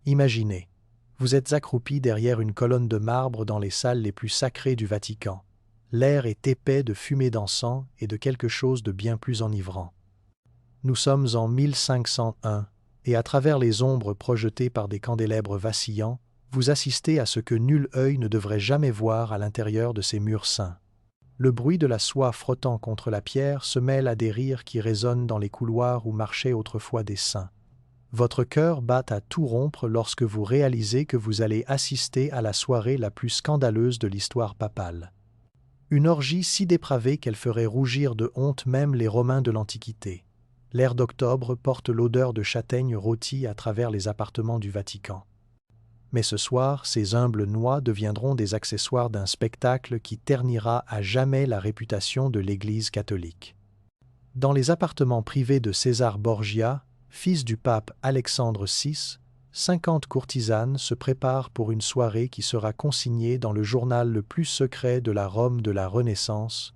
Imaginez, vous êtes accroupi derrière une colonne de marbre dans les salles les plus sacrées du Vatican. L'air est épais de fumée d'encens et de quelque chose de bien plus enivrant. Nous sommes en 1501, et à travers les ombres projetées par des candélèbres vacillants, vous assistez à ce que nul œil ne devrait jamais voir à l'intérieur de ces murs saints. Le bruit de la soie frottant contre la pierre se mêle à des rires qui résonnent dans les couloirs où marchaient autrefois des saints. Votre cœur bat à tout rompre lorsque vous réalisez que vous allez assister à la soirée la plus scandaleuse de l'histoire papale. Une orgie si dépravée qu'elle ferait rougir de honte même les Romains de l'Antiquité. L'air d'octobre porte l'odeur de châtaigne rôtie à travers les appartements du Vatican. Mais ce soir, ces humbles noix deviendront des accessoires d'un spectacle qui ternira à jamais la réputation de l'Église catholique. Dans les appartements privés de César Borgia, fils du pape Alexandre VI, 50 courtisanes se préparent pour une soirée qui sera consignée dans le journal le plus secret de la Rome de la Renaissance,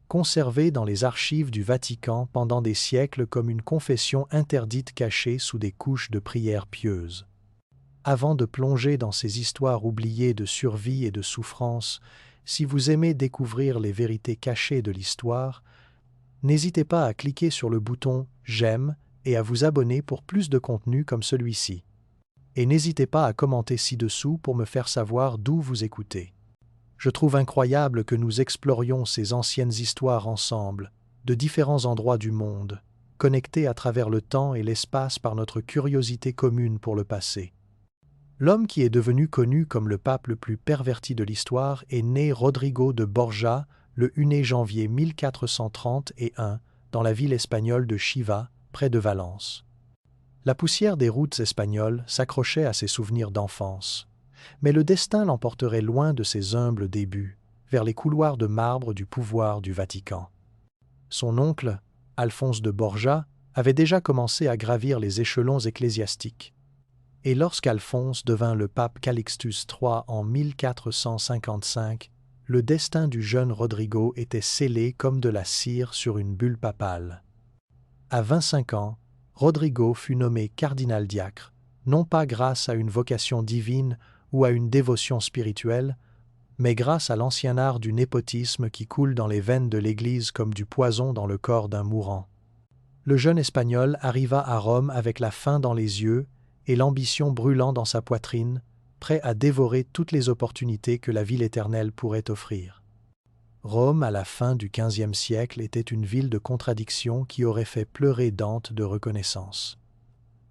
conservé dans les archives du Vatican pendant des siècles comme une confession interdite cachée sous des couches de prières pieuses. Avant de plonger dans ces histoires oubliées de survie et de souffrance, si vous aimez découvrir les vérités cachées de l'histoire, n'hésitez pas à cliquer sur le bouton « J'aime » et à vous abonner pour plus de contenu comme celui-ci. Et n'hésitez pas à commenter ci-dessous pour me faire savoir d'où vous écoutez. Je trouve incroyable que nous explorions ces anciennes histoires ensemble, de différents endroits du monde, connectés à travers le temps et l'espace par notre curiosité commune pour le passé. L'homme qui est devenu connu comme le pape le plus perverti de l'histoire est né Rodrigo de Borja le 1er janvier 1431 dans la ville espagnole de Chiva, près de Valence. La poussière des routes espagnoles s'accrochait à ses souvenirs d'enfance, mais le destin l'emporterait loin de ses humbles débuts, vers les couloirs de marbre du pouvoir du Vatican. Son oncle, Alphonse de Borja, avait déjà commencé à gravir les échelons ecclésiastiques. Et lorsqu'Alphonse devint le pape Calixtus III en 1455, le destin du jeune Rodrigo était scellé comme de la cire sur une bulle papale. À 25 ans, Rodrigo fut nommé cardinal-diacre, non pas grâce à une vocation divine ou à une dévotion spirituelle, mais grâce à l'ancien art du népotisme qui coule dans les veines de l'Église comme du poison dans le corps d'un mourant. Le jeune Espagnol arriva à Rome avec la faim dans les yeux et l'ambition brûlant dans sa poitrine, prêt à dévorer toutes les opportunités que la ville éternelle pourrait offrir. Rome, à la fin du XVe siècle, était une ville de contradictions qui aurait fait pleurer Dante de reconnaissance.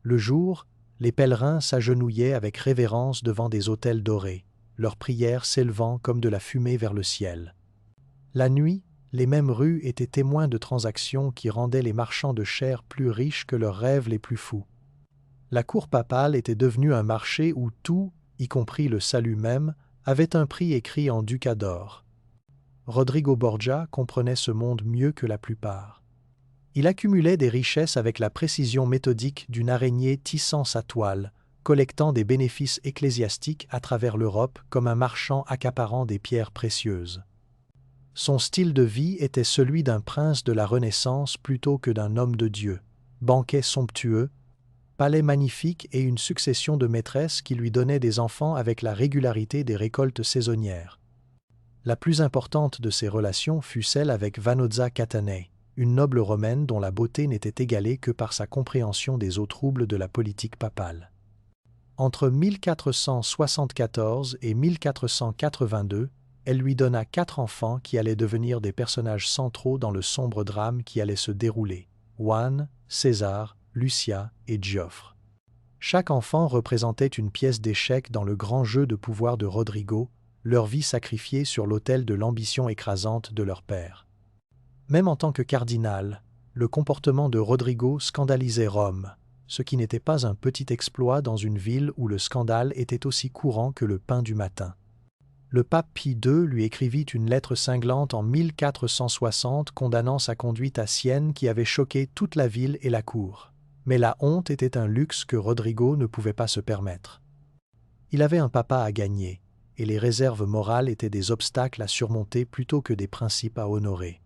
Le jour, les pèlerins s'agenouillaient avec révérence devant des autels dorés, leurs prières s'élevant comme de la fumée vers le ciel. La nuit, les mêmes rues étaient témoins de transactions qui rendaient les marchands de chair plus riches que leurs rêves les plus fous. La cour papale était devenue un marché où tout, y compris le salut même, avait un prix écrit en ducat d'or. Rodrigo Borgia comprenait ce monde mieux que la plupart. Il accumulait des richesses avec la précision méthodique d'une araignée tissant sa toile, collectant des bénéfices ecclésiastiques à travers l'Europe comme un marchand accaparant des pierres précieuses. Son style de vie était celui d'un prince de la Renaissance plutôt que d'un homme de Dieu. Banquets somptueux, palais magnifiques et une succession de maîtresses qui lui donnaient des enfants avec la régularité des récoltes saisonnières. La plus importante de ces relations fut celle avec Vanozza Catanei, une noble romaine dont la beauté n'était égalée que par sa compréhension des eaux troubles de la politique papale. Entre 1474 et 1482, elle lui donna 4 enfants qui allaient devenir des personnages centraux dans le sombre drame qui allait se dérouler: Juan, César, Lucia et Giofre. Chaque enfant représentait une pièce d'échec dans le grand jeu de pouvoir de Rodrigo, leur vie sacrifiée sur l'autel de l'ambition écrasante de leur père. Même en tant que cardinal, le comportement de Rodrigo scandalisait Rome, ce qui n'était pas un petit exploit dans une ville où le scandale était aussi courant que le pain du matin. Le pape Pie II lui écrivit une lettre cinglante en 1460 condamnant sa conduite à Sienne qui avait choqué toute la ville et la cour. Mais la honte était un luxe que Rodrigo ne pouvait pas se permettre. Il avait un papa à gagner, et les réserves morales étaient des obstacles à surmonter plutôt que des principes à honorer.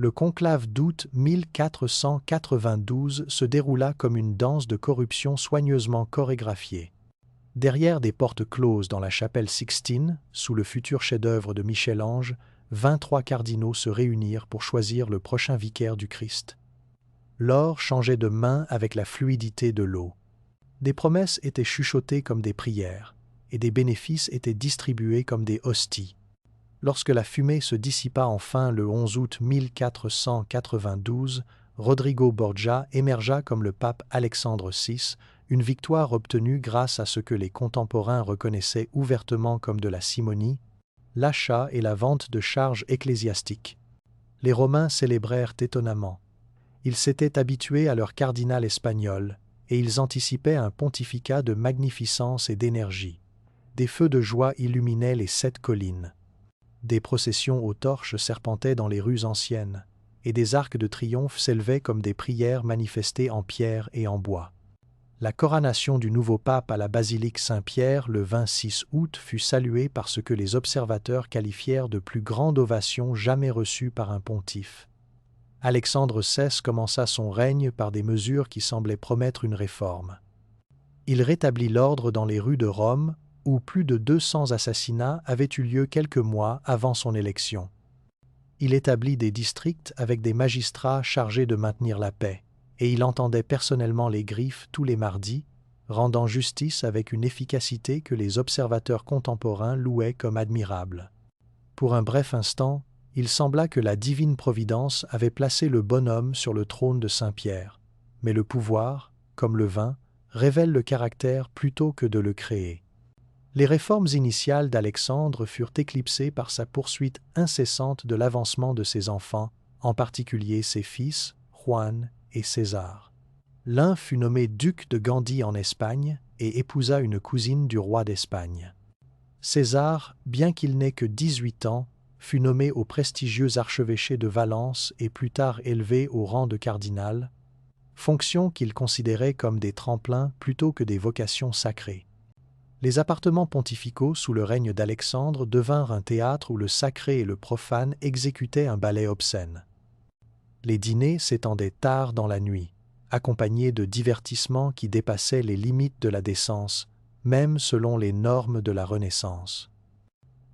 Le conclave d'août 1492 se déroula comme une danse de corruption soigneusement chorégraphiée. Derrière des portes closes dans la chapelle Sixtine, sous le futur chef-d'œuvre de Michel-Ange, 23 cardinaux se réunirent pour choisir le prochain vicaire du Christ. L'or changeait de main avec la fluidité de l'eau. Des promesses étaient chuchotées comme des prières, et des bénéfices étaient distribués comme des hosties. Lorsque la fumée se dissipa enfin le 11 août 1492, Rodrigo Borgia émergea comme le pape Alexandre VI, une victoire obtenue grâce à ce que les contemporains reconnaissaient ouvertement comme de la simonie, l'achat et la vente de charges ecclésiastiques. Les Romains célébrèrent étonnamment. Ils s'étaient habitués à leur cardinal espagnol, et ils anticipaient un pontificat de magnificence et d'énergie. Des feux de joie illuminaient les 7 collines. Des processions aux torches serpentaient dans les rues anciennes, et des arcs de triomphe s'élevaient comme des prières manifestées en pierre et en bois. La coronation du nouveau pape à la basilique Saint-Pierre le 26 août fut saluée par ce que les observateurs qualifièrent de plus grande ovation jamais reçue par un pontife. Alexandre VI commença son règne par des mesures qui semblaient promettre une réforme. Il rétablit l'ordre dans les rues de Rome, où plus de 200 assassinats avaient eu lieu quelques mois avant son élection. Il établit des districts avec des magistrats chargés de maintenir la paix, et il entendait personnellement les griffes tous les mardis, rendant justice avec une efficacité que les observateurs contemporains louaient comme admirable. Pour un bref instant, il sembla que la divine providence avait placé le bonhomme sur le trône de Saint-Pierre, mais le pouvoir, comme le vin, révèle le caractère plutôt que de le créer. Les réformes initiales d'Alexandre furent éclipsées par sa poursuite incessante de l'avancement de ses enfants, en particulier ses fils, Juan et César. L'un fut nommé duc de Gandie en Espagne et épousa une cousine du roi d'Espagne. César, bien qu'il n'ait que 18 ans, fut nommé au prestigieux archevêché de Valence et plus tard élevé au rang de cardinal, fonction qu'il considérait comme des tremplins plutôt que des vocations sacrées. Les appartements pontificaux sous le règne d'Alexandre devinrent un théâtre où le sacré et le profane exécutaient un ballet obscène. Les dîners s'étendaient tard dans la nuit, accompagnés de divertissements qui dépassaient les limites de la décence, même selon les normes de la Renaissance.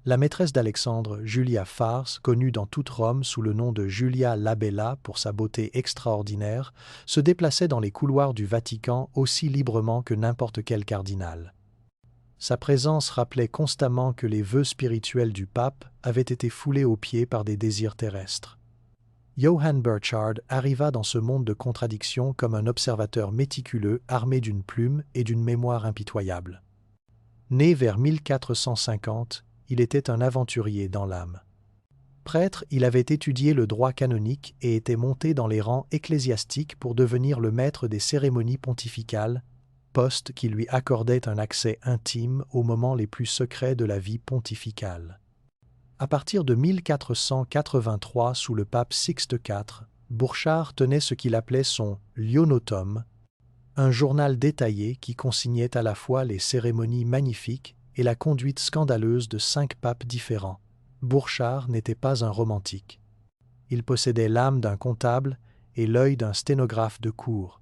La maîtresse d'Alexandre, Julia Fars, connue dans toute Rome sous le nom de Julia la Bella pour sa beauté extraordinaire, se déplaçait dans les couloirs du Vatican aussi librement que n'importe quel cardinal. Sa présence rappelait constamment que les vœux spirituels du pape avaient été foulés aux pieds par des désirs terrestres. Johann Burchard arriva dans ce monde de contradictions comme un observateur méticuleux armé d'une plume et d'une mémoire impitoyable. Né vers 1450, il était un aventurier dans l'âme. Prêtre, il avait étudié le droit canonique et était monté dans les rangs ecclésiastiques pour devenir le maître des cérémonies pontificales, poste qui lui accordait un accès intime aux moments les plus secrets de la vie pontificale. À partir de 1483, sous le pape Sixte IV, Burchard tenait ce qu'il appelait son « Lionotum », un journal détaillé qui consignait à la fois les cérémonies magnifiques et la conduite scandaleuse de 5 papes différents. Burchard n'était pas un romantique. Il possédait l'âme d'un comptable et l'œil d'un sténographe de cour.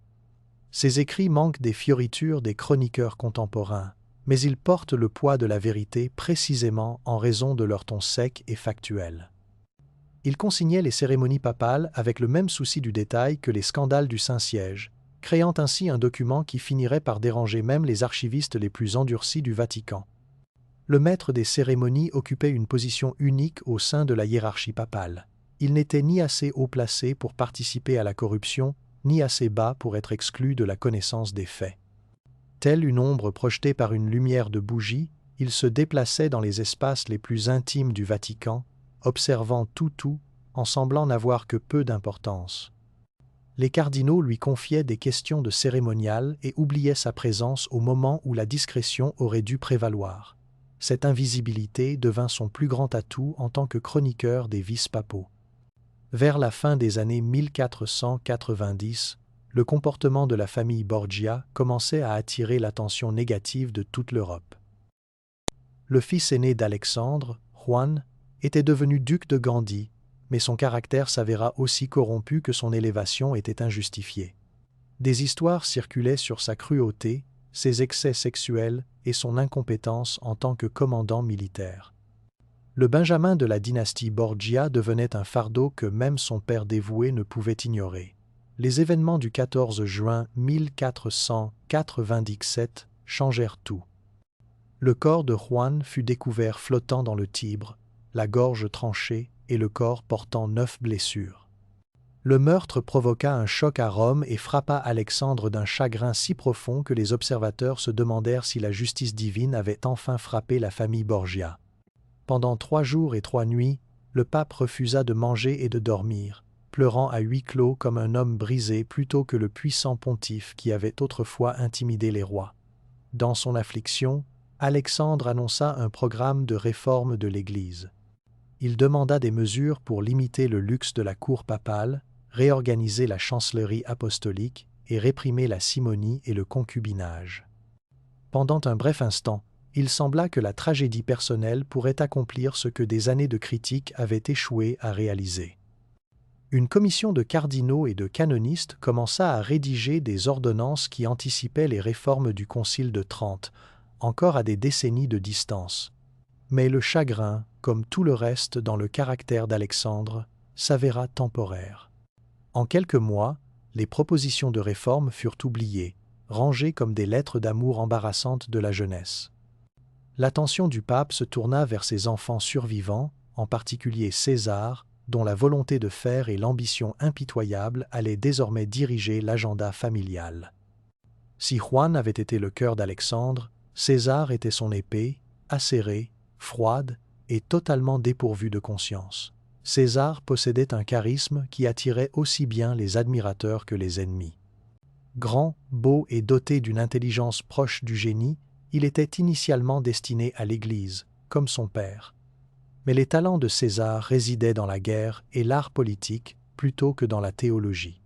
Ses écrits manquent des fioritures des chroniqueurs contemporains, mais ils portent le poids de la vérité précisément en raison de leur ton sec et factuel. Il consignait les cérémonies papales avec le même souci du détail que les scandales du Saint-Siège, créant ainsi un document qui finirait par déranger même les archivistes les plus endurcis du Vatican. Le maître des cérémonies occupait une position unique au sein de la hiérarchie papale. Il n'était ni assez haut placé pour participer à la corruption, ni assez bas pour être exclu de la connaissance des faits. Telle une ombre projetée par une lumière de bougie, il se déplaçait dans les espaces les plus intimes du Vatican, observant tout en semblant n'avoir que peu d'importance. Les cardinaux lui confiaient des questions de cérémonial et oubliaient sa présence au moment où la discrétion aurait dû prévaloir. Cette invisibilité devint son plus grand atout en tant que chroniqueur des vices papaux. Vers la fin des années 1490, le comportement de la famille Borgia commençait à attirer l'attention négative de toute l'Europe. Le fils aîné d'Alexandre, Juan, était devenu duc de Gandie, mais son caractère s'avéra aussi corrompu que son élévation était injustifiée. Des histoires circulaient sur sa cruauté, ses excès sexuels et son incompétence en tant que commandant militaire. Le Benjamin de la dynastie Borgia devenait un fardeau que même son père dévoué ne pouvait ignorer. Les événements du 14 juin 1497 changèrent tout. Le corps de Juan fut découvert flottant dans le Tibre, la gorge tranchée et le corps portant 9 blessures. Le meurtre provoqua un choc à Rome et frappa Alexandre d'un chagrin si profond que les observateurs se demandèrent si la justice divine avait enfin frappé la famille Borgia. Pendant 3 jours et 3 nuits, le pape refusa de manger et de dormir, pleurant à huis clos comme un homme brisé plutôt que le puissant pontife qui avait autrefois intimidé les rois. Dans son affliction, Alexandre annonça un programme de réforme de l'Église. Il demanda des mesures pour limiter le luxe de la cour papale, réorganiser la chancellerie apostolique et réprimer la simonie et le concubinage. Pendant un bref instant, il sembla que la tragédie personnelle pourrait accomplir ce que des années de critiques avaient échoué à réaliser. Une commission de cardinaux et de canonistes commença à rédiger des ordonnances qui anticipaient les réformes du Concile de Trente, encore à des décennies de distance. Mais le chagrin, comme tout le reste dans le caractère d'Alexandre, s'avéra temporaire. En quelques mois, les propositions de réforme furent oubliées, rangées comme des lettres d'amour embarrassantes de la jeunesse. L'attention du pape se tourna vers ses enfants survivants, en particulier César, dont la volonté de faire et l'ambition impitoyable allaient désormais diriger l'agenda familial. Si Juan avait été le cœur d'Alexandre, César était son épée, acérée, froide et totalement dépourvue de conscience. César possédait un charisme qui attirait aussi bien les admirateurs que les ennemis. Grand, beau et doté d'une intelligence proche du génie, il était initialement destiné à l'Église, comme son père. Mais les talents de César résidaient dans la guerre et l'art politique plutôt que dans la théologie.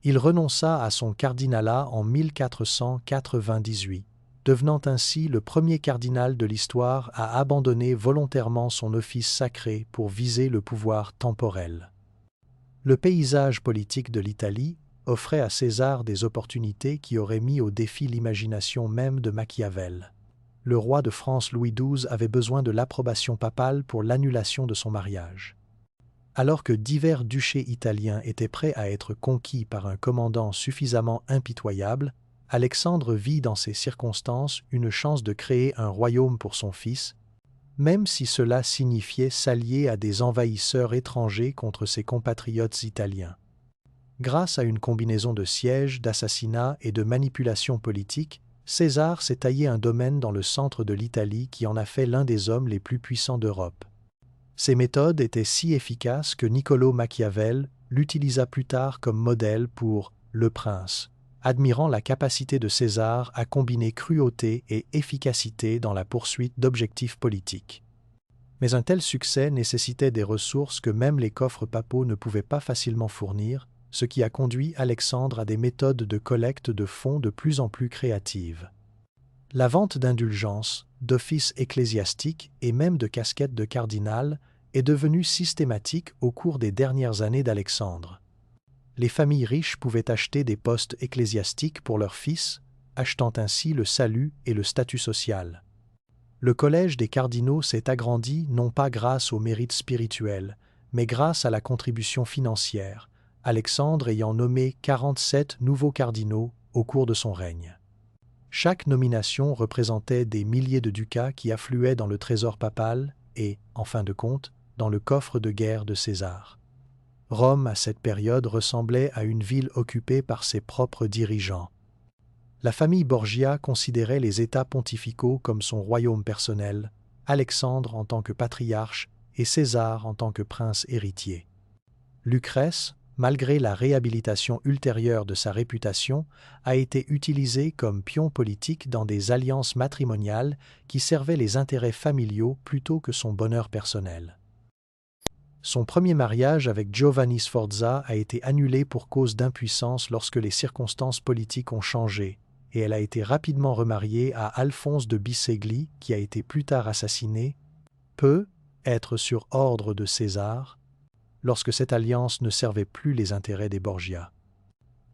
Il renonça à son cardinalat en 1498, devenant ainsi le premier cardinal de l'histoire à abandonner volontairement son office sacré pour viser le pouvoir temporel. Le paysage politique de l'Italie offrait à César des opportunités qui auraient mis au défi l'imagination même de Machiavel. Le roi de France Louis XII avait besoin de l'approbation papale pour l'annulation de son mariage. Alors que divers duchés italiens étaient prêts à être conquis par un commandant suffisamment impitoyable, Alexandre vit dans ces circonstances une chance de créer un royaume pour son fils, même si cela signifiait s'allier à des envahisseurs étrangers contre ses compatriotes italiens. Grâce à une combinaison de sièges, d'assassinats et de manipulations politiques, César s'est taillé un domaine dans le centre de l'Italie qui en a fait l'un des hommes les plus puissants d'Europe. Ces méthodes étaient si efficaces que Niccolò Machiavel l'utilisa plus tard comme modèle pour Le Prince, admirant la capacité de César à combiner cruauté et efficacité dans la poursuite d'objectifs politiques. Mais un tel succès nécessitait des ressources que même les coffres papaux ne pouvaient pas facilement fournir, ce qui a conduit Alexandre à des méthodes de collecte de fonds de plus en plus créatives. La vente d'indulgences, d'offices ecclésiastiques et même de casquettes de cardinal est devenue systématique au cours des dernières années d'Alexandre. Les familles riches pouvaient acheter des postes ecclésiastiques pour leurs fils, achetant ainsi le salut et le statut social. Le collège des cardinaux s'est agrandi non pas grâce au mérite spirituel, mais grâce à la contribution financière, Alexandre ayant nommé 47 nouveaux cardinaux au cours de son règne. Chaque nomination représentait des milliers de ducats qui affluaient dans le trésor papal et, en fin de compte, dans le coffre de guerre de César. Rome, à cette période, ressemblait à une ville occupée par ses propres dirigeants. La famille Borgia considérait les États pontificaux comme son royaume personnel, Alexandre en tant que patriarche et César en tant que prince héritier. Lucrèce, malgré la réhabilitation ultérieure de sa réputation, a été utilisé comme pion politique dans des alliances matrimoniales qui servaient les intérêts familiaux plutôt que son bonheur personnel. Son premier mariage avec Giovanni Sforza a été annulé pour cause d'impuissance lorsque les circonstances politiques ont changé, et elle a été rapidement remariée à Alphonse de Bisceglie, qui a été plus tard assassiné, peut être sur ordre de César. lorsque cette alliance ne servait plus les intérêts des Borgia.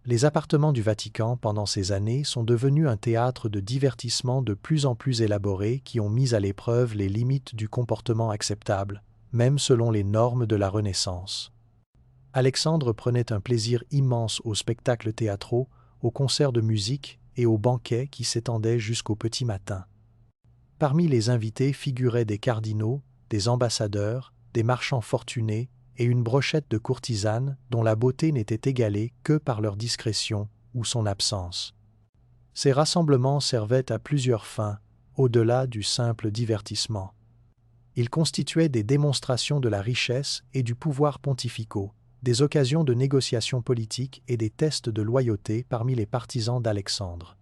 Les appartements du Vatican pendant ces années sont devenus un théâtre de divertissement de plus en plus élaboré qui ont mis à l'épreuve les limites du comportement acceptable, même selon les normes de la Renaissance. Alexandre prenait un plaisir immense aux spectacles théâtraux, aux concerts de musique et aux banquets qui s'étendaient jusqu'au petit matin. Parmi les invités figuraient des cardinaux, des ambassadeurs, des marchands fortunés et une brochette de courtisanes dont la beauté n'était égalée que par leur discrétion ou son absence. Ces rassemblements servaient à plusieurs fins, au-delà du simple divertissement. Ils constituaient des démonstrations de la richesse et du pouvoir pontificaux, des occasions de négociations politiques et des tests de loyauté parmi les partisans d'Alexandre.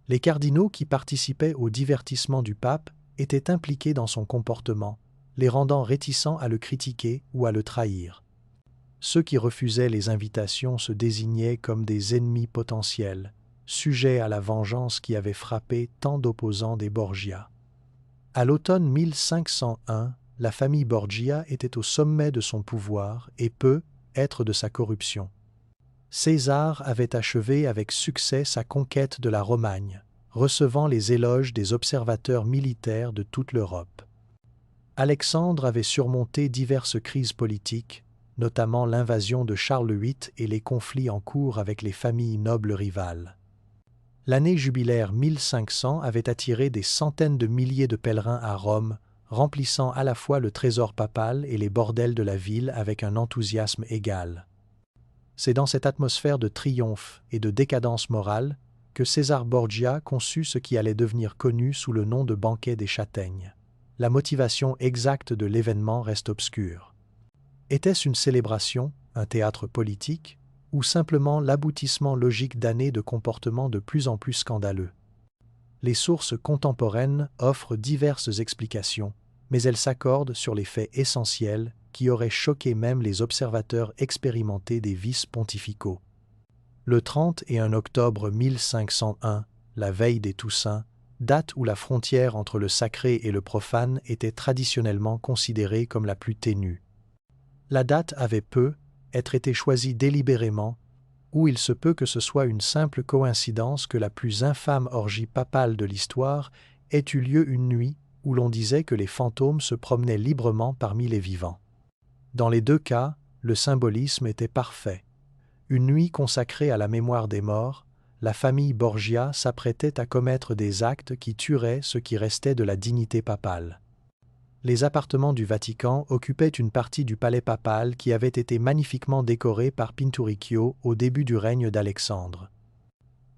Les cardinaux qui participaient au divertissement du pape étaient impliqués dans son comportement, les rendant réticents à le critiquer ou à le trahir. Ceux qui refusaient les invitations se désignaient comme des ennemis potentiels, sujets à la vengeance qui avait frappé tant d'opposants des Borgia. À l'automne 1501, la famille Borgia était au sommet de son pouvoir et peu être de sa corruption. César avait achevé avec succès sa conquête de la Romagne, recevant les éloges des observateurs militaires de toute l'Europe. Alexandre avait surmonté diverses crises politiques, notamment l'invasion de Charles VIII et les conflits en cours avec les familles nobles rivales. L'année jubilaire 1500 avait attiré des centaines de milliers de pèlerins à Rome, remplissant à la fois le trésor papal et les bordels de la ville avec un enthousiasme égal. C'est dans cette atmosphère de triomphe et de décadence morale que César Borgia conçut ce qui allait devenir connu sous le nom de banquet des châtaignes. La motivation exacte de l'événement reste obscure. Était-ce une célébration, un théâtre politique, ou simplement l'aboutissement logique d'années de comportements de plus en plus scandaleux? Les sources contemporaines offrent diverses explications, mais elles s'accordent sur les faits essentiels qui auraient choqué même les observateurs expérimentés des vices pontificaux. Le 31 octobre 1501, la veille des Toussaints, date où la frontière entre le sacré et le profane était traditionnellement considérée comme la plus ténue. La date avait été choisie délibérément, ou il se peut que ce soit une simple coïncidence que la plus infâme orgie papale de l'histoire ait eu lieu une nuit où l'on disait que les fantômes se promenaient librement parmi les vivants. Dans les deux cas, le symbolisme était parfait. Une nuit consacrée à la mémoire des morts, la famille Borgia s'apprêtait à commettre des actes qui tueraient ce qui restait de la dignité papale. Les appartements du Vatican occupaient une partie du palais papal qui avait été magnifiquement décoré par Pinturicchio au début du règne d'Alexandre.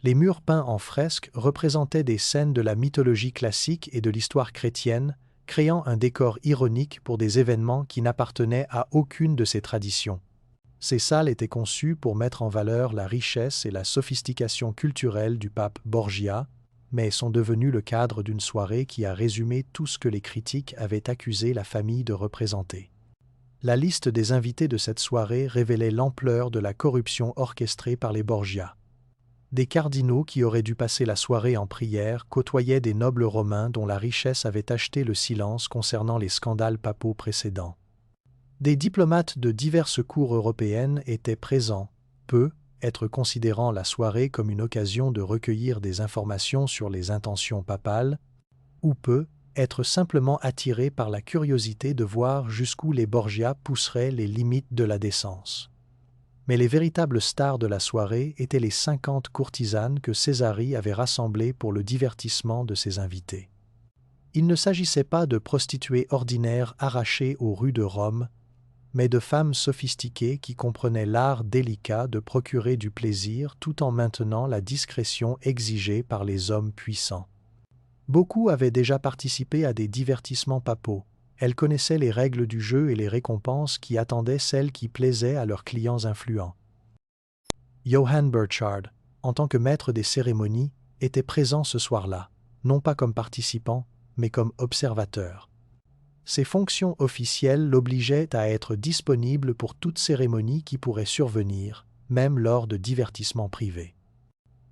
Les murs peints en fresque représentaient des scènes de la mythologie classique et de l'histoire chrétienne, créant un décor ironique pour des événements qui n'appartenaient à aucune de ces traditions. Ces salles étaient conçues pour mettre en valeur la richesse et la sophistication culturelle du pape Borgia, mais sont devenues le cadre d'une soirée qui a résumé tout ce que les critiques avaient accusé la famille de représenter. La liste des invités de cette soirée révélait l'ampleur de la corruption orchestrée par les Borgia. Des cardinaux qui auraient dû passer la soirée en prière côtoyaient des nobles romains dont la richesse avait acheté le silence concernant les scandales papaux précédents. Des diplomates de diverses cours européennes étaient présents, être considérant la soirée comme une occasion de recueillir des informations sur les intentions papales, ou être simplement attirés par la curiosité de voir jusqu'où les Borgia pousseraient les limites de la décence. Mais les véritables stars de la soirée étaient les 50 courtisanes que Césari avait rassemblées pour le divertissement de ses invités. Il ne s'agissait pas de prostituées ordinaires arrachées aux rues de Rome, mais de femmes sophistiquées qui comprenaient l'art délicat de procurer du plaisir tout en maintenant la discrétion exigée par les hommes puissants. Beaucoup avaient déjà participé à des divertissements papaux. Elles connaissaient les règles du jeu et les récompenses qui attendaient celles qui plaisaient à leurs clients influents. Johann Burchard, en tant que maître des cérémonies, était présent ce soir-là, non pas comme participant, mais comme observateur. Ses fonctions officielles l'obligeaient à être disponible pour toute cérémonie qui pourrait survenir, même lors de divertissements privés.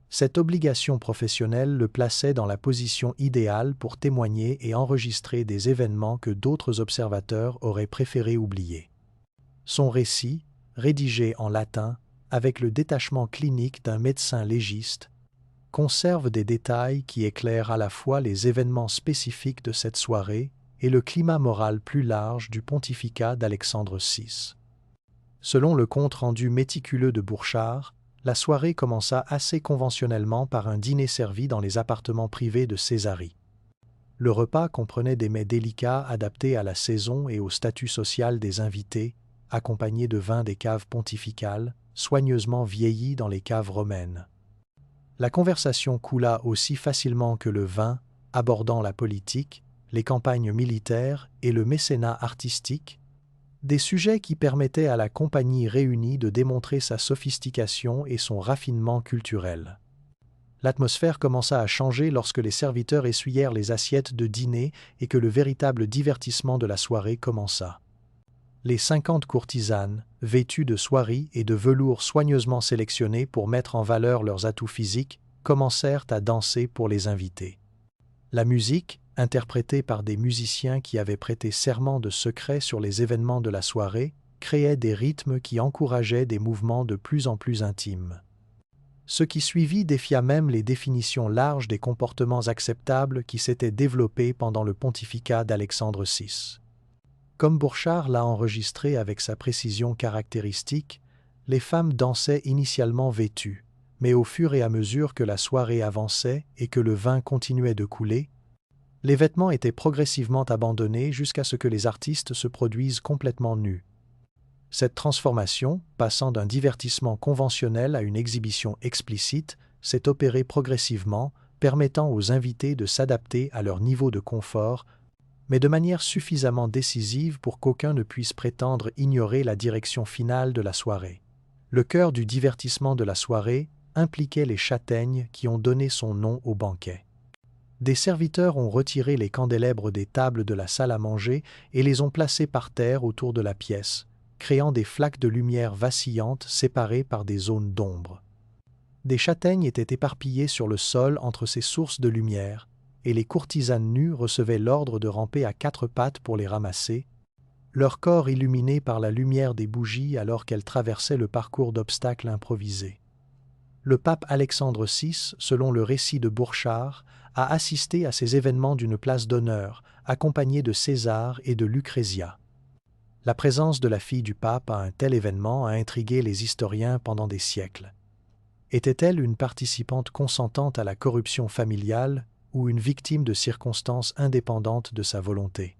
Cette obligation professionnelle le plaçait dans la position idéale pour témoigner et enregistrer des événements que d'autres observateurs auraient préféré oublier. Son récit, rédigé en latin, avec le détachement clinique d'un médecin légiste, conserve des détails qui éclairent à la fois les événements spécifiques de cette soirée et le climat moral plus large du pontificat d'Alexandre VI. Selon le compte-rendu méticuleux de Bourchard, la soirée commença assez conventionnellement par un dîner servi dans les appartements privés de Césarie. Le repas comprenait des mets délicats adaptés à la saison et au statut social des invités, accompagnés de vins des caves pontificales, soigneusement vieillis dans les caves romaines. La conversation coula aussi facilement que le vin, abordant la politique, les campagnes militaires et le mécénat artistique, des sujets qui permettaient à la compagnie réunie de démontrer sa sophistication et son raffinement culturel. L'atmosphère commença à changer lorsque les serviteurs essuyèrent les assiettes de dîner et que le véritable divertissement de la soirée commença. Les 50 courtisanes, vêtues de soieries et de velours soigneusement sélectionnés pour mettre en valeur leurs atouts physiques, commencèrent à danser pour les invités. La musique, interprétée par des musiciens qui avaient prêté serment de secret sur les événements de la soirée, créait des rythmes qui encourageaient des mouvements de plus en plus intimes. Ce qui suivit défia même les définitions larges des comportements acceptables qui s'étaient développés pendant le pontificat d'Alexandre VI. Comme Bourchard l'a enregistré avec sa précision caractéristique, les femmes dansaient initialement vêtues, mais au fur et à mesure que la soirée avançait et que le vin continuait de couler, les vêtements étaient progressivement abandonnés jusqu'à ce que les artistes se produisent complètement nus. Cette transformation, passant d'un divertissement conventionnel à une exhibition explicite, s'est opérée progressivement, permettant aux invités de s'adapter à leur niveau de confort, mais de manière suffisamment décisive pour qu'aucun ne puisse prétendre ignorer la direction finale de la soirée. Le cœur du divertissement de la soirée impliquait les châtaignes qui ont donné son nom au banquet. Des serviteurs ont retiré les candélébres des tables de la salle à manger et les ont placés par terre autour de la pièce, créant des flaques de lumière vacillantes séparées par des zones d'ombre. Des châtaignes étaient éparpillées sur le sol entre ces sources de lumière, et les courtisanes nues recevaient l'ordre de ramper à quatre pattes pour les ramasser, leur corps illuminé par la lumière des bougies alors qu'elles traversaient le parcours d'obstacles improvisés. Le pape Alexandre VI, selon le récit de Bourchard, a assisté à ces événements d'une place d'honneur, accompagné de César et de Lucrezia. La présence de la fille du pape à un tel événement a intrigué les historiens pendant des siècles. Était-elle une participante consentante à la corruption familiale ou une victime de circonstances indépendantes de sa volonté?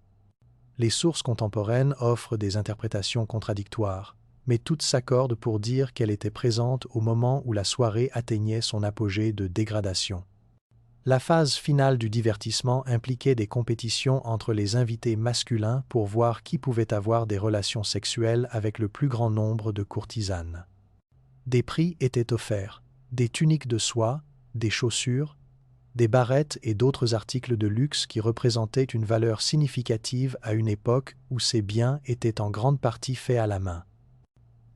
Les sources contemporaines offrent des interprétations contradictoires, mais toutes s'accordent pour dire qu'elle était présente au moment où la soirée atteignait son apogée de dégradation. La phase finale du divertissement impliquait des compétitions entre les invités masculins pour voir qui pouvait avoir des relations sexuelles avec le plus grand nombre de courtisanes. Des prix étaient offerts, des tuniques de soie, des chaussures, des barrettes et d'autres articles de luxe qui représentaient une valeur significative à une époque où ces biens étaient en grande partie faits à la main.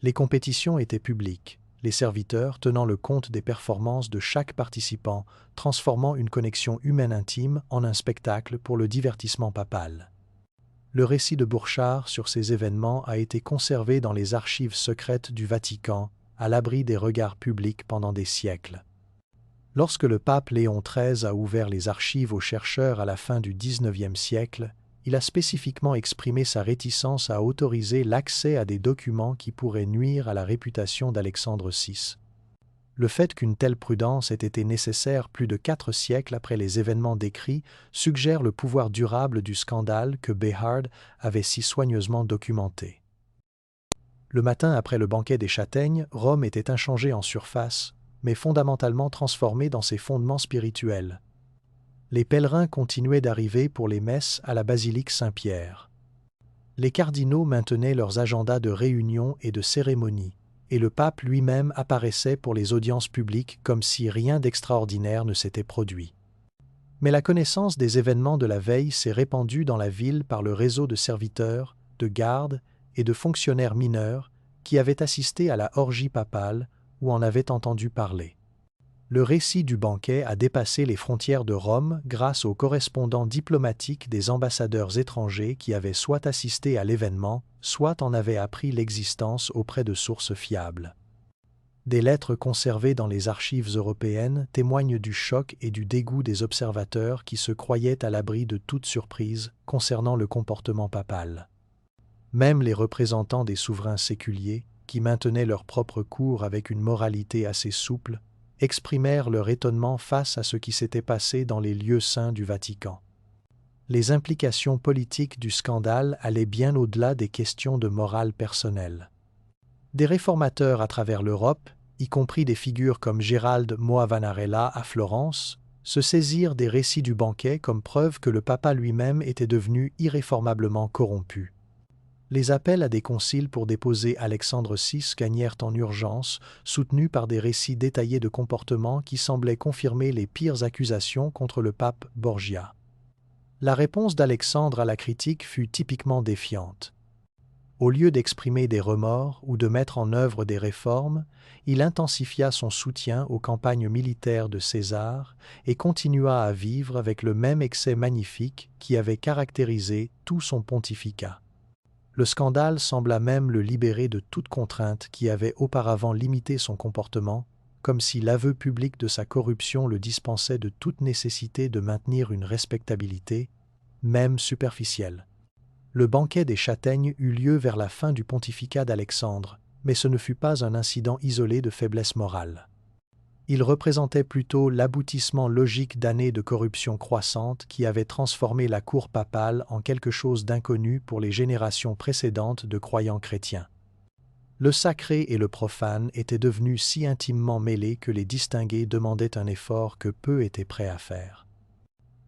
Les compétitions étaient publiques, les serviteurs tenant le compte des performances de chaque participant, transformant une connexion humaine intime en un spectacle pour le divertissement papal. Le récit de Bourchard sur ces événements a été conservé dans les archives secrètes du Vatican, à l'abri des regards publics pendant des siècles. Lorsque le pape Léon XIII a ouvert les archives aux chercheurs à la fin du XIXe siècle, il a spécifiquement exprimé sa réticence à autoriser l'accès à des documents qui pourraient nuire à la réputation d'Alexandre VI. Le fait qu'une telle prudence ait été nécessaire plus de 4 siècles après les événements décrits suggère le pouvoir durable du scandale que Béhard avait si soigneusement documenté. Le matin après le banquet des châtaignes, Rome était inchangée en surface, mais fondamentalement transformée dans ses fondements spirituels. Les pèlerins continuaient d'arriver pour les messes à la basilique Saint-Pierre. Les cardinaux maintenaient leurs agendas de réunions et de cérémonies, et le pape lui-même apparaissait pour les audiences publiques comme si rien d'extraordinaire ne s'était produit. Mais la connaissance des événements de la veille s'est répandue dans la ville par le réseau de serviteurs, de gardes et de fonctionnaires mineurs qui avaient assisté à la orgie papale ou en avaient entendu parler. Le récit du banquet a dépassé les frontières de Rome grâce aux correspondants diplomatiques des ambassadeurs étrangers qui avaient soit assisté à l'événement, soit en avaient appris l'existence auprès de sources fiables. Des lettres conservées dans les archives européennes témoignent du choc et du dégoût des observateurs qui se croyaient à l'abri de toute surprise concernant le comportement papal. Même les représentants des souverains séculiers, qui maintenaient leur propre cour avec une moralité assez souple, exprimèrent leur étonnement face à ce qui s'était passé dans les lieux saints du Vatican. Les implications politiques du scandale allaient bien au-delà des questions de morale personnelle. Des réformateurs à travers l'Europe, y compris des figures comme Gérald Moavanarella à Florence, se saisirent des récits du banquet comme preuve que le pape lui-même était devenu irréformablement corrompu. Les appels à des conciles pour déposer Alexandre VI gagnèrent en urgence, soutenus par des récits détaillés de comportements qui semblaient confirmer les pires accusations contre le pape Borgia. La réponse d'Alexandre à la critique fut typiquement défiante. Au lieu d'exprimer des remords ou de mettre en œuvre des réformes, il intensifia son soutien aux campagnes militaires de César et continua à vivre avec le même excès magnifique qui avait caractérisé tout son pontificat. Le scandale sembla même le libérer de toute contrainte qui avait auparavant limité son comportement, comme si l'aveu public de sa corruption le dispensait de toute nécessité de maintenir une respectabilité, même superficielle. Le banquet des châtaignes eut lieu vers la fin du pontificat d'Alexandre, mais ce ne fut pas un incident isolé de faiblesse morale. Il représentait plutôt l'aboutissement logique d'années de corruption croissante qui avaient transformé la cour papale en quelque chose d'inconnu pour les générations précédentes de croyants chrétiens. Le sacré et le profane étaient devenus si intimement mêlés que les distinguer demandaient un effort que peu étaient prêts à faire.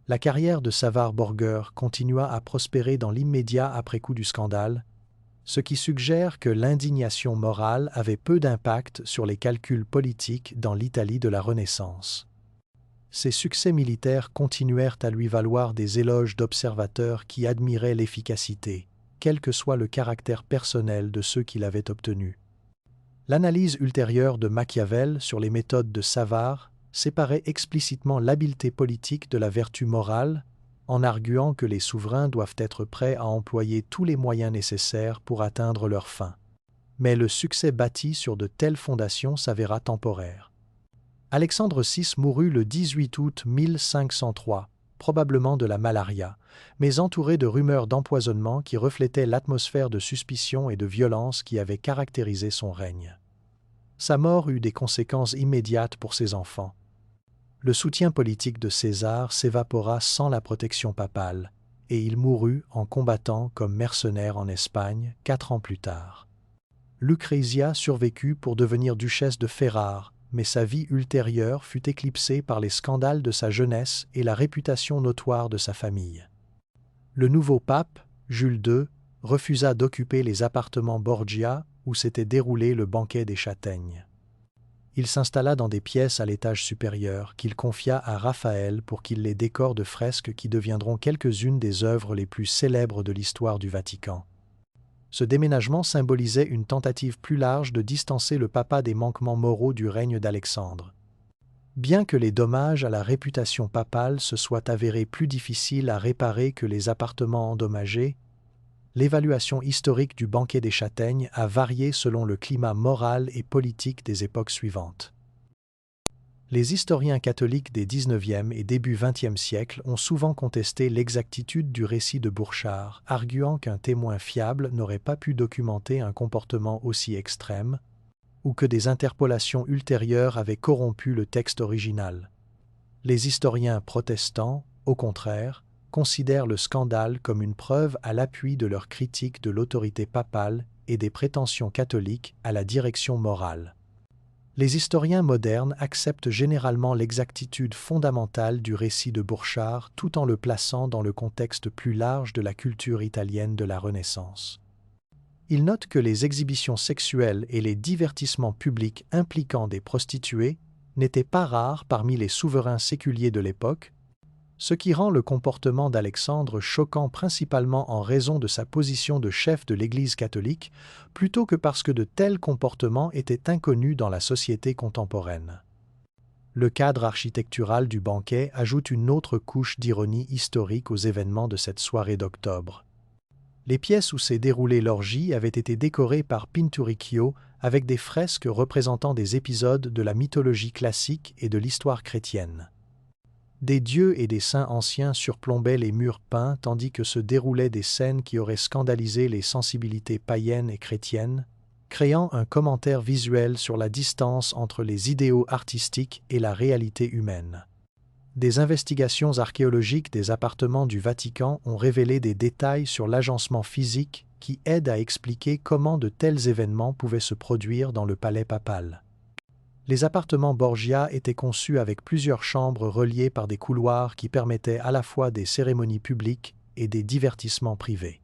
La carrière de Savard Borger continua à prospérer dans l'immédiat après coup du scandale, ce qui suggère que l'indignation morale avait peu d'impact sur les calculs politiques dans l'Italie de la Renaissance. Ses succès militaires continuèrent à lui valoir des éloges d'observateurs qui admiraient l'efficacité, quel que soit le caractère personnel de ceux qui l'avaient obtenu. L'analyse ultérieure de Machiavel sur les méthodes de Savard séparait explicitement l'habileté politique de la vertu morale, en arguant que les souverains doivent être prêts à employer tous les moyens nécessaires pour atteindre leurs fins. Mais le succès bâti sur de telles fondations s'avéra temporaire. Alexandre VI mourut le 18 août 1503, probablement de la malaria, mais entouré de rumeurs d'empoisonnement qui reflétaient l'atmosphère de suspicion et de violence qui avait caractérisé son règne. Sa mort eut des conséquences immédiates pour ses enfants. Le soutien politique de César s'évapora sans la protection papale, et il mourut en combattant comme mercenaire en Espagne 4 ans plus tard. Lucrezia survécut pour devenir duchesse de Ferrare, mais sa vie ultérieure fut éclipsée par les scandales de sa jeunesse et la réputation notoire de sa famille. Le nouveau pape, Jules II, refusa d'occuper les appartements Borgia où s'était déroulé le banquet des châtaignes. Il s'installa dans des pièces à l'étage supérieur qu'il confia à Raphaël pour qu'il les décore de fresques qui deviendront quelques-unes des œuvres les plus célèbres de l'histoire du Vatican. Ce déménagement symbolisait une tentative plus large de distancer le papat des manquements moraux du règne d'Alexandre. Bien que les dommages à la réputation papale se soient avérés plus difficiles à réparer que les appartements endommagés, l'évaluation historique du banquet des châtaignes a varié selon le climat moral et politique des époques suivantes. Les historiens catholiques des XIXe et début XXe siècles ont souvent contesté l'exactitude du récit de Burchard, arguant qu'un témoin fiable n'aurait pas pu documenter un comportement aussi extrême, ou que des interpolations ultérieures avaient corrompu le texte original. Les historiens protestants, au contraire, considèrent le scandale comme une preuve à l'appui de leur critique de l'autorité papale et des prétentions catholiques à la direction morale. Les historiens modernes acceptent généralement l'exactitude fondamentale du récit de Burchard tout en le plaçant dans le contexte plus large de la culture italienne de la Renaissance. Ils notent que les exhibitions sexuelles et les divertissements publics impliquant des prostituées n'étaient pas rares parmi les souverains séculiers de l'époque, ce qui rend le comportement d'Alexandre choquant principalement en raison de sa position de chef de l'Église catholique, plutôt que parce que de tels comportements étaient inconnus dans la société contemporaine. Le cadre architectural du banquet ajoute une autre couche d'ironie historique aux événements de cette soirée d'octobre. Les pièces où s'est déroulée l'orgie avaient été décorées par Pinturicchio avec des fresques représentant des épisodes de la mythologie classique et de l'histoire chrétienne. Des dieux et des saints anciens surplombaient les murs peints tandis que se déroulaient des scènes qui auraient scandalisé les sensibilités païennes et chrétiennes, créant un commentaire visuel sur la distance entre les idéaux artistiques et la réalité humaine. Des investigations archéologiques des appartements du Vatican ont révélé des détails sur l'agencement physique qui aident à expliquer comment de tels événements pouvaient se produire dans le palais papal. Les appartements Borgia étaient conçus avec plusieurs chambres reliées par des couloirs qui permettaient à la fois des cérémonies publiques et des divertissements privés.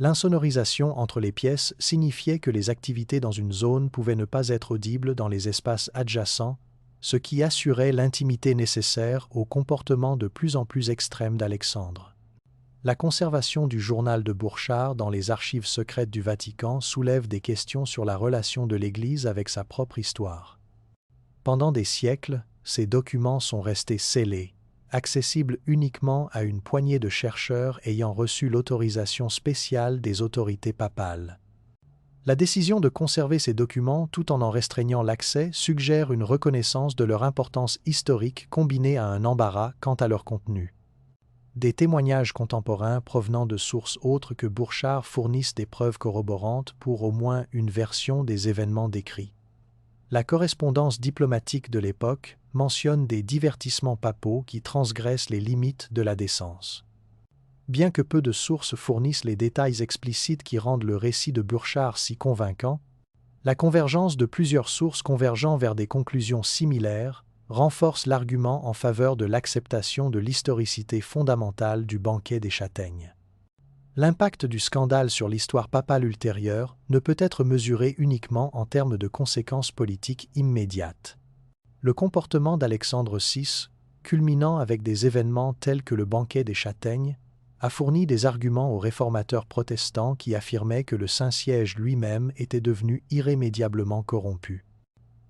L'insonorisation entre les pièces signifiait que les activités dans une zone pouvaient ne pas être audibles dans les espaces adjacents, ce qui assurait l'intimité nécessaire au comportement de plus en plus extrême d'Alexandre. La conservation du journal de Burchard dans les archives secrètes du Vatican soulève des questions sur la relation de l'Église avec sa propre histoire. Pendant des siècles, ces documents sont restés scellés, accessibles uniquement à une poignée de chercheurs ayant reçu l'autorisation spéciale des autorités papales. La décision de conserver ces documents tout en restreignant l'accès suggère une reconnaissance de leur importance historique combinée à un embarras quant à leur contenu. Des témoignages contemporains provenant de sources autres que Burchard fournissent des preuves corroborantes pour au moins une version des événements décrits. La correspondance diplomatique de l'époque mentionne des divertissements papaux qui transgressent les limites de la décence. Bien que peu de sources fournissent les détails explicites qui rendent le récit de Burchard si convaincant, la convergence de plusieurs sources convergeant vers des conclusions similaires renforce l'argument en faveur de l'acceptation de l'historicité fondamentale du banquet des châtaignes. L'impact du scandale sur l'histoire papale ultérieure ne peut être mesuré uniquement en termes de conséquences politiques immédiates. Le comportement d'Alexandre VI, culminant avec des événements tels que le banquet des châtaignes, a fourni des arguments aux réformateurs protestants qui affirmaient que le Saint-Siège lui-même était devenu irrémédiablement corrompu.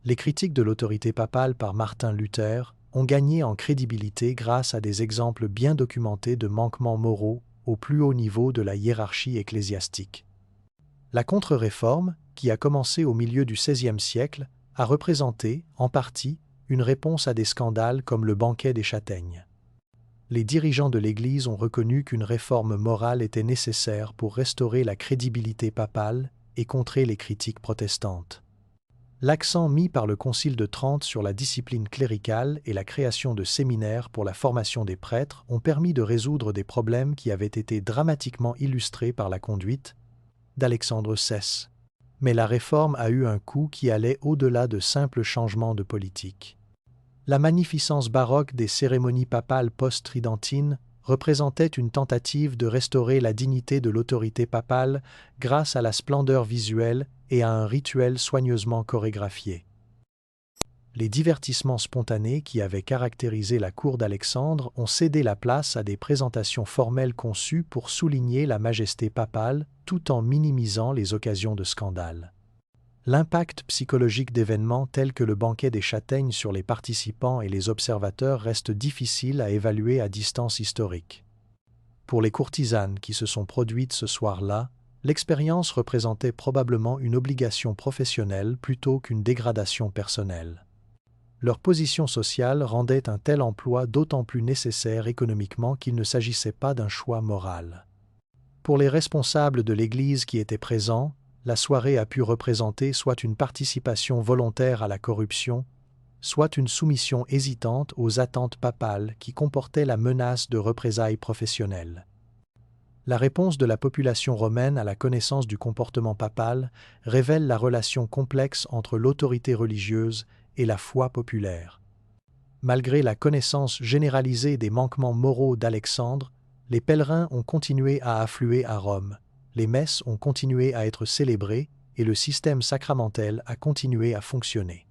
Les critiques de l'autorité papale par Martin Luther ont gagné en crédibilité grâce à des exemples bien documentés de manquements moraux au plus haut niveau de la hiérarchie ecclésiastique. La contre-réforme, qui a commencé au milieu du XVIe siècle, a représenté, en partie, une réponse à des scandales comme le banquet des châtaignes. Les dirigeants de l'Église ont reconnu qu'une réforme morale était nécessaire pour restaurer la crédibilité papale et contrer les critiques protestantes. L'accent mis par le Concile de Trente sur la discipline cléricale et la création de séminaires pour la formation des prêtres ont permis de résoudre des problèmes qui avaient été dramatiquement illustrés par la conduite d'Alexandre VI. Mais la réforme a eu un coût qui allait au-delà de simples changements de politique. La magnificence baroque des cérémonies papales post-tridentines représentait une tentative de restaurer la dignité de l'autorité papale grâce à la splendeur visuelle et à un rituel soigneusement chorégraphié. Les divertissements spontanés qui avaient caractérisé la cour d'Alexandre ont cédé la place à des présentations formelles conçues pour souligner la majesté papale tout en minimisant les occasions de scandale. L'impact psychologique d'événements tels que le banquet des châtaignes sur les participants et les observateurs reste difficile à évaluer à distance historique. Pour les courtisanes qui se sont produites ce soir-là, l'expérience représentait probablement une obligation professionnelle plutôt qu'une dégradation personnelle. Leur position sociale rendait un tel emploi d'autant plus nécessaire économiquement qu'il ne s'agissait pas d'un choix moral. Pour les responsables de l'Église qui étaient présents, la soirée a pu représenter soit une participation volontaire à la corruption, soit une soumission hésitante aux attentes papales qui comportaient la menace de représailles professionnelles. La réponse de la population romaine à la connaissance du comportement papal révèle la relation complexe entre l'autorité religieuse et la foi populaire. Malgré la connaissance généralisée des manquements moraux d'Alexandre, les pèlerins ont continué à affluer à Rome, les messes ont continué à être célébrées et le système sacramentel a continué à fonctionner.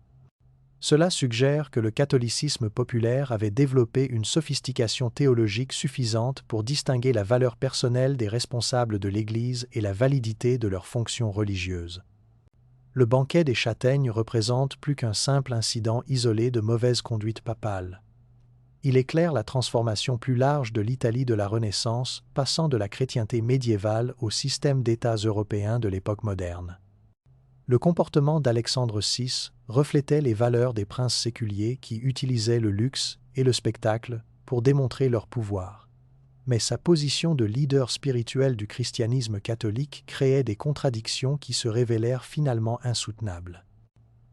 Cela suggère que le catholicisme populaire avait développé une sophistication théologique suffisante pour distinguer la valeur personnelle des responsables de l'Église et la validité de leurs fonctions religieuses. Le banquet des châtaignes représente plus qu'un simple incident isolé de mauvaise conduite papale. Il éclaire la transformation plus large de l'Italie de la Renaissance, passant de la chrétienté médiévale au système d'États européens de l'époque moderne. Le comportement d'Alexandre VI reflétait les valeurs des princes séculiers qui utilisaient le luxe et le spectacle pour démontrer leur pouvoir. Mais sa position de leader spirituel du christianisme catholique créait des contradictions qui se révélèrent finalement insoutenables.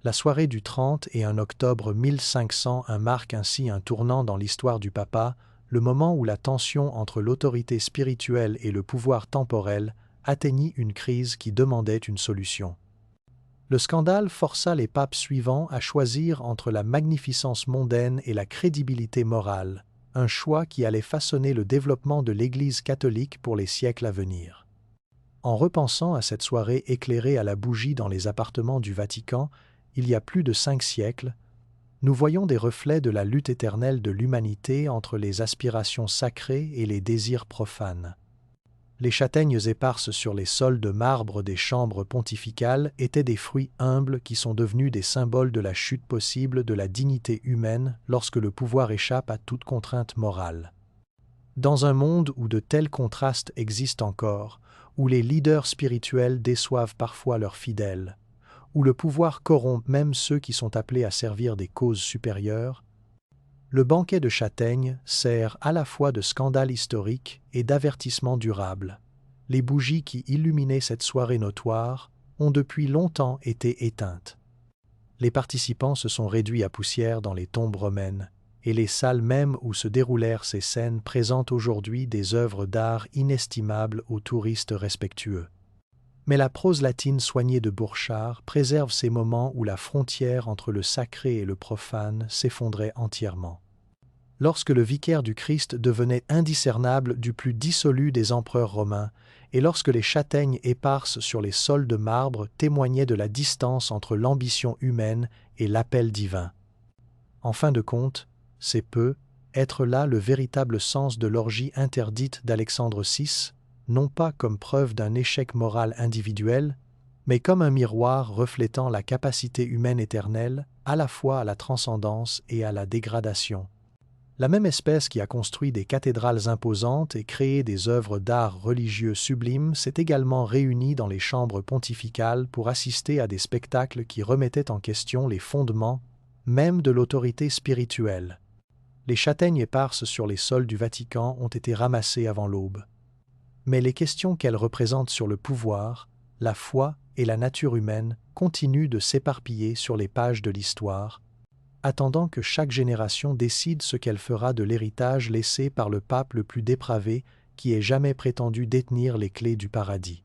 La soirée du 31 octobre 1501 marque ainsi un tournant dans l'histoire du papat, le moment où la tension entre l'autorité spirituelle et le pouvoir temporel atteignit une crise qui demandait une solution. Le scandale força les papes suivants à choisir entre la magnificence mondaine et la crédibilité morale, un choix qui allait façonner le développement de l'Église catholique pour les siècles à venir. En repensant à cette soirée éclairée à la bougie dans les appartements du Vatican, il y a plus de 5 siècles, nous voyons des reflets de la lutte éternelle de l'humanité entre les aspirations sacrées et les désirs profanes. Les châtaignes éparses sur les sols de marbre des chambres pontificales étaient des fruits humbles qui sont devenus des symboles de la chute possible de la dignité humaine lorsque le pouvoir échappe à toute contrainte morale. Dans un monde où de tels contrastes existent encore, où les leaders spirituels déçoivent parfois leurs fidèles, où le pouvoir corrompt même ceux qui sont appelés à servir des causes supérieures, le banquet de châtaignes sert à la fois de scandale historique et d'avertissement durable. Les bougies qui illuminaient cette soirée notoire ont depuis longtemps été éteintes. Les participants se sont réduits à poussière dans les tombes romaines, et les salles mêmes où se déroulèrent ces scènes présentent aujourd'hui des œuvres d'art inestimables aux touristes respectueux. Mais la prose latine soignée de Burchard préserve ces moments où la frontière entre le sacré et le profane s'effondrait entièrement. Lorsque le vicaire du Christ devenait indiscernable du plus dissolu des empereurs romains, et lorsque les châtaignes éparses sur les sols de marbre témoignaient de la distance entre l'ambition humaine et l'appel divin. En fin de compte, c'est peu, être là le véritable sens de l'orgie interdite d'Alexandre VI, non pas comme preuve d'un échec moral individuel, mais comme un miroir reflétant la capacité humaine éternelle, à la fois à la transcendance et à la dégradation. La même espèce qui a construit des cathédrales imposantes et créé des œuvres d'art religieux sublimes s'est également réunie dans les chambres pontificales pour assister à des spectacles qui remettaient en question les fondements même de l'autorité spirituelle. Les châtaignes éparses sur les sols du Vatican ont été ramassées avant l'aube. Mais les questions qu'elles représentent sur le pouvoir, la foi et la nature humaine continuent de s'éparpiller sur les pages de l'histoire, attendant que chaque génération décide ce qu'elle fera de l'héritage laissé par le pape le plus dépravé qui ait jamais prétendu détenir les clés du paradis.